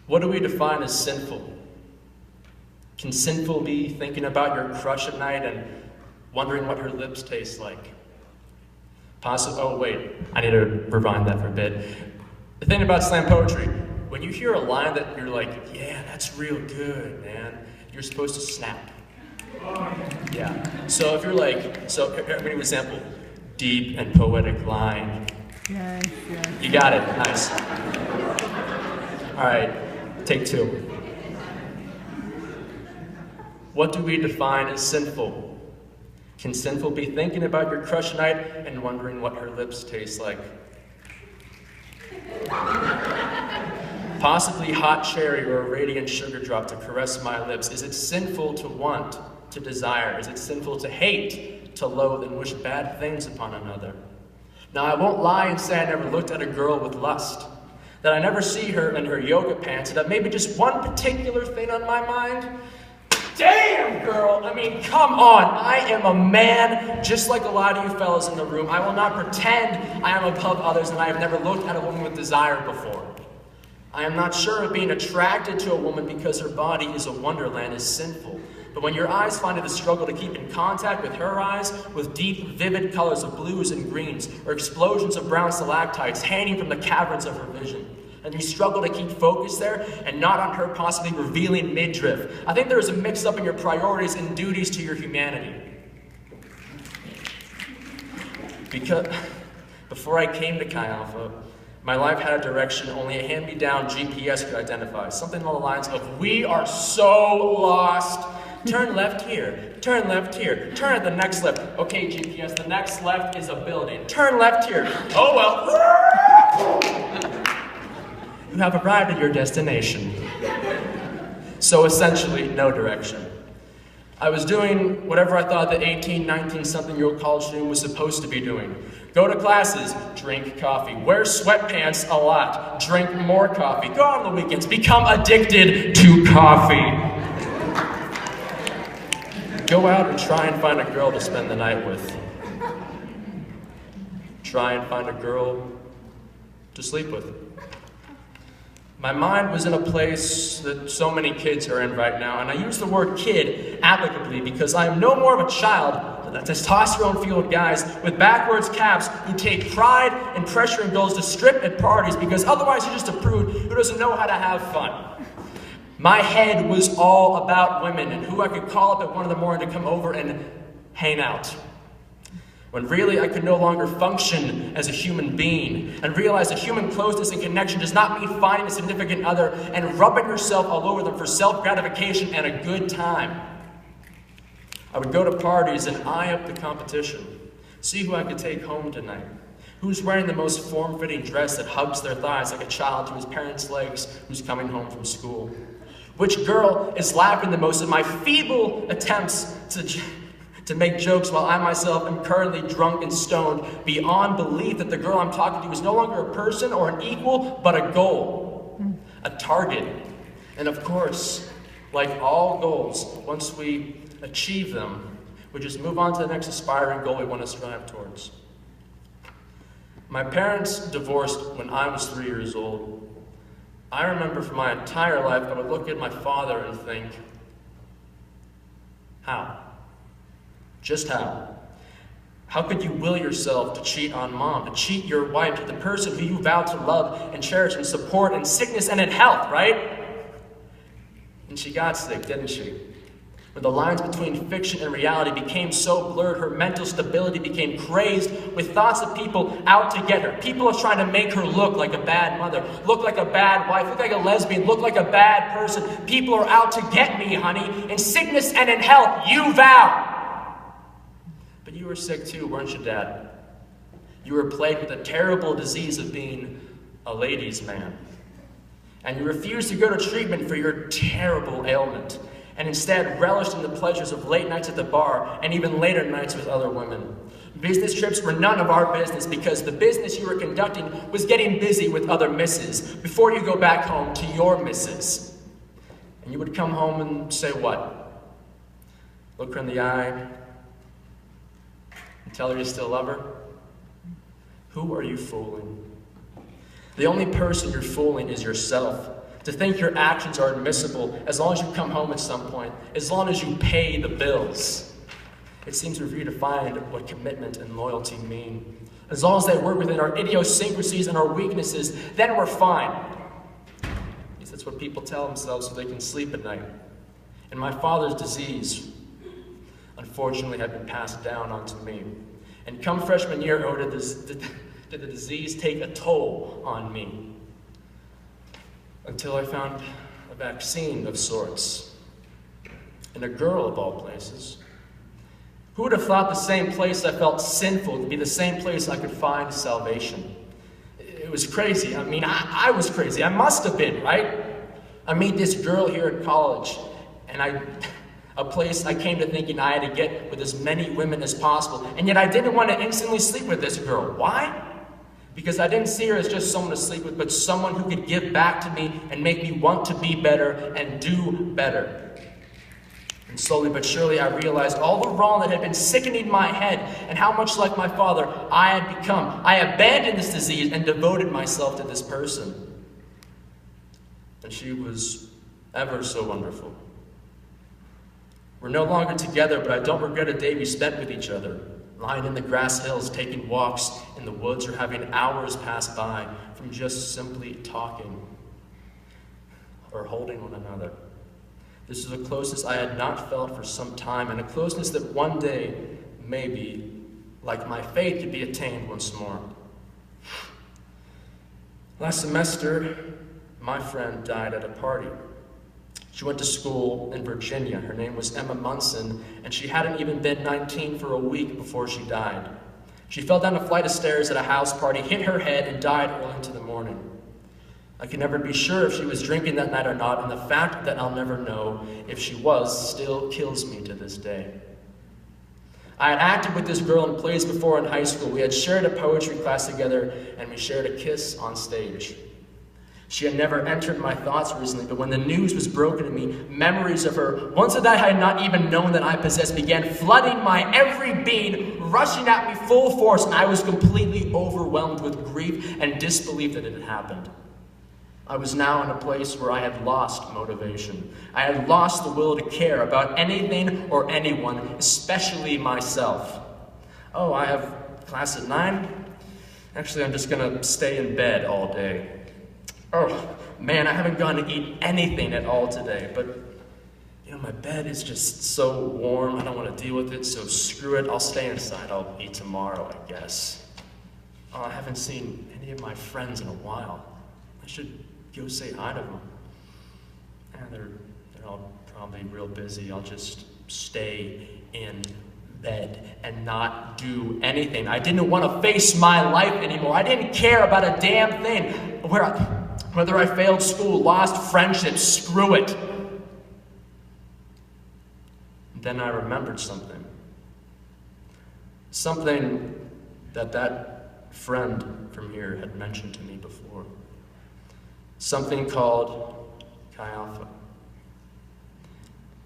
What do we define as sinful? Can sinful be thinking about your crush at night and wondering what her lips taste like? Oh wait, I need to rewind that for a bit. The thing about slam poetry, when you hear a line that you're like, yeah, that's real good, man, you're supposed to snap. Yeah. So if you're like, give me an example. Deep and poetic line. Yes. You got it. Nice. All right. Take two. What do we define as sinful? Can sinful be thinking about your crush at night and wondering what her lips taste like? Possibly hot cherry or a radiant sugar drop to caress my lips. Is it sinful to want, to desire? Is it sinful to hate, to loathe, and wish bad things upon another? Now, I won't lie and say I never looked at a girl with lust, that I never see her in her yoga pants, and that maybe just one particular thing on my mind. Damn, girl! I mean, come on! I am a man, just like a lot of you fellas in the room. I will not pretend I am above others, and I have never looked at a woman with desire before. I am not sure if being attracted to a woman because her body is a wonderland is sinful. But when your eyes find it a struggle to keep in contact with her eyes, with deep, vivid colors of blues and greens, or explosions of brown stalactites hanging from the caverns of her vision, and you struggle to keep focus there and not on her possibly revealing midriff, I think there is a mix-up in your priorities and duties to your humanity. Because before I came to Chi Alpha, my life had a direction only a hand-me-down GPS could identify. Something along the lines of, we are so lost. Turn left here, turn left here, turn at the next left. Okay, GPS, the next left is a building. Turn left here. Oh well. You have arrived at your destination. So essentially, no direction. I was doing whatever I thought the 18, 19-something-year-old college student was supposed to be doing. Go to classes, drink coffee, wear sweatpants a lot, drink more coffee, go out on the weekends, become addicted to coffee. Go out and try and find a girl to spend the night with. Try and find a girl to sleep with. My mind was in a place that so many kids are in right now, and I use the word kid applicably because I am no more of a child than a testosterone-fueled guys with backwards caps who take pride in pressuring girls to strip at parties because otherwise you're just a prude who doesn't know how to have fun. My head was all about women and who I could call up at 1 in the morning to come over and hang out. When really I could no longer function as a human being and realize that human closeness and connection does not mean finding a significant other and rubbing yourself all over them for self-gratification and a good time. I would go to parties and eye up the competition, see who I could take home tonight, who's wearing the most form-fitting dress that hugs their thighs like a child to his parents' legs who's coming home from school. Which girl is laughing the most at my feeble attempts to make jokes while I myself am currently drunk and stoned beyond belief that the girl I'm talking to is no longer a person or an equal, but a goal, a target. And of course, like all goals, once we achieve them, we just move on to the next aspiring goal we want to strive towards. My parents divorced when I was 3 years old. I remember for my entire life, I would look at my father and think, how? Just how? How could you will yourself to cheat on mom, to cheat your wife, to the person who you vowed to love and cherish and support in sickness and in health, right? And she got sick, didn't she? When the lines between fiction and reality became so blurred, her mental stability became crazed with thoughts of people out to get her. People are trying to make her look like a bad mother, look like a bad wife, look like a lesbian, look like a bad person. People are out to get me, honey. In sickness and in health, you vow. But you were sick too, weren't you, Dad? You were plagued with the terrible disease of being a ladies' man. And you refused to go to treatment for your terrible ailment, and instead relished in the pleasures of late nights at the bar and even later nights with other women. Business trips were none of our business because the business you were conducting was getting busy with other misses before you go back home to your misses. And you would come home and say what? Look her in the eye and tell her you still love her? Who are you fooling? The only person you're fooling is yourself. To think your actions are admissible as long as you come home at some point, as long as you pay the bills. It seems we've redefined what commitment and loyalty mean. As long as they work within our idiosyncrasies and our weaknesses, then we're fine. At least that's what people tell themselves so they can sleep at night. And my father's disease, unfortunately, had been passed down onto me. And come freshman year, did the disease take a toll on me. Until I found a vaccine of sorts. And a girl of all places. Who would have thought the same place I felt sinful would be the same place I could find salvation? It was crazy. I was crazy. I must have been, right? I meet this girl here at college, and a place I came to thinking I had to get with as many women as possible, and yet I didn't want to instantly sleep with this girl. Why? Because I didn't see her as just someone to sleep with, but someone who could give back to me and make me want to be better and do better. And slowly but surely I realized all the wrong that had been sickening my head and how much like my father I had become. I abandoned this disease and devoted myself to this person. And she was ever so wonderful. We're no longer together, but I don't regret a day we spent with each other. Lying in the grass hills, taking walks in the woods, or having hours pass by from just simply talking or holding one another. This is the closest I had not felt for some time, and a closeness that one day, maybe, like my faith, could be attained once more. Last semester, my friend died at a party. She went to school in Virginia. Her name was Emma Munson, and she hadn't even been 19 for a week before she died. She fell down a flight of stairs at a house party, hit her head, and died early into the morning. I can never be sure if she was drinking that night or not, and the fact that I'll never know if she was still kills me to this day. I had acted with this girl in plays before in high school. We had shared a poetry class together, and we shared a kiss on stage. She had never entered my thoughts recently, but when the news was broken to me, memories of her, once that I had not even known that I possessed, began flooding my every being, rushing at me full force, and I was completely overwhelmed with grief and disbelief that it had happened. I was now in a place where I had lost motivation. I had lost the will to care about anything or anyone, especially myself. Oh, I have class at 9? Actually, I'm just gonna stay in bed all day. Oh, man, I haven't gone to eat anything at all today, but, my bed is just so warm. I don't want to deal with it, so screw it. I'll stay inside. I'll eat tomorrow, I guess. Oh, I haven't seen any of my friends in a while. I should go say hi to them. They're all probably real busy. I'll just stay in bed and not do anything. I didn't want to face my life anymore. I didn't care about a damn thing. Whether I failed school, lost friendships, screw it. Then I remembered something. Something that friend from here had mentioned to me before. Something called Chi Alpha.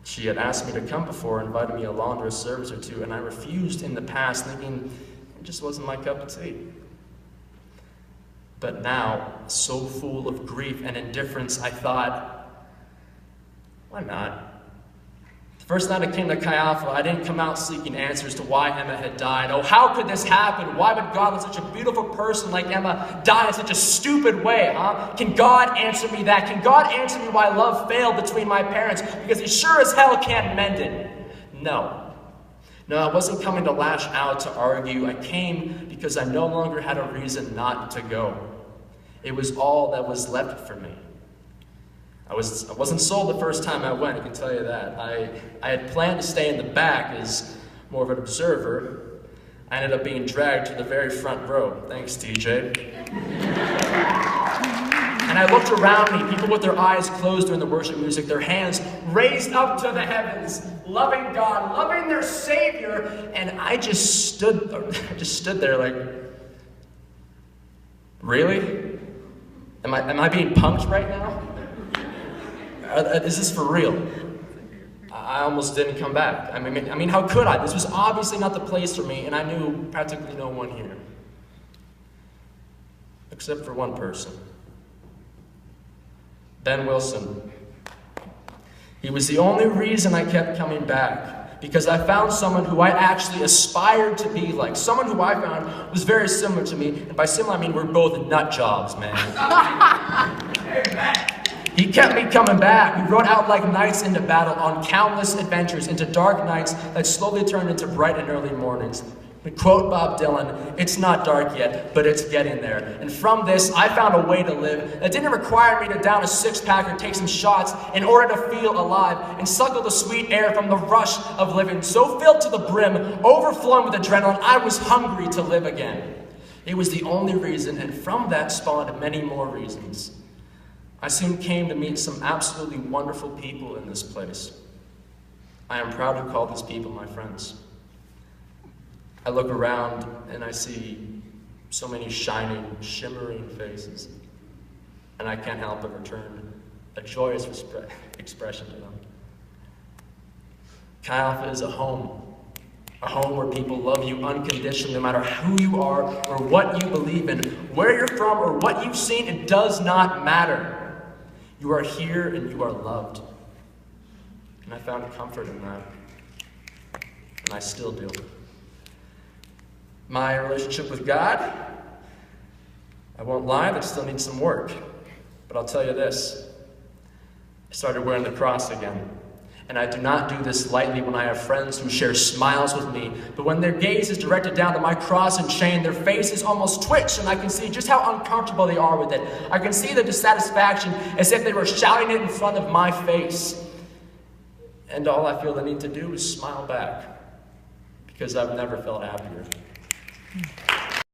She had asked me to come before, invited me along to a service or two, and I refused in the past, thinking it just wasn't my cup of tea. But now, so full of grief and indifference, I thought, why not? The first night I came to Chi Alpha, I didn't come out seeking answers to why Emma had died. Oh, how could this happen? Why would God let such a beautiful person like Emma die in such a stupid way, huh? Can God answer me that? Can God answer me why love failed between my parents? Because he sure as hell can't mend it. No, I wasn't coming to lash out, to argue. I came because I no longer had a reason not to go. It was all that was left for me. I wasn't sold the first time I went, I can tell you that. I had planned to stay in the back as more of an observer. I ended up being dragged to the very front row. Thanks, TJ. And I looked around me, people with their eyes closed during the worship music, their hands raised up to the heavens, loving God, loving their Savior, and I just stood there like, really? Am I being punked right now? Is this for real? I almost didn't come back. I mean, how could I? This was obviously not the place for me, and I knew practically no one here. Except for one person. Ben Wilson. He was the only reason I kept coming back, because I found someone who I actually aspired to be like, someone who I found was very similar to me, and by similar I mean we're both nut jobs, man. He kept me coming back. We rode out like knights into battle on countless adventures, into dark nights that slowly turned into bright and early mornings. To quote Bob Dylan, "It's not dark yet, but it's getting there." And from this, I found a way to live that didn't require me to down a six-pack or take some shots in order to feel alive and suckle the sweet air from the rush of living. So filled to the brim, overflowing with adrenaline, I was hungry to live again. It was the only reason, and from that spawned many more reasons. I soon came to meet some absolutely wonderful people in this place. I am proud to call these people my friends. I look around and I see so many shining, shimmering faces, and I can't help but return a joyous expression to them. Chi Alpha is a home where people love you unconditionally, no matter who you are or what you believe in, where you're from or what you've seen. It does not matter. You are here and you are loved. And I found comfort in that, and I still do. My relationship with God, I won't lie, that still needs some work. But I'll tell you this, I started wearing the cross again. And I do not do this lightly when I have friends who share smiles with me, but when their gaze is directed down to my cross and chain, their faces almost twitch, and I can see just how uncomfortable they are with it. I can see the dissatisfaction as if they were shouting it in front of my face. And all I feel the need to do is smile back, because I've never felt happier.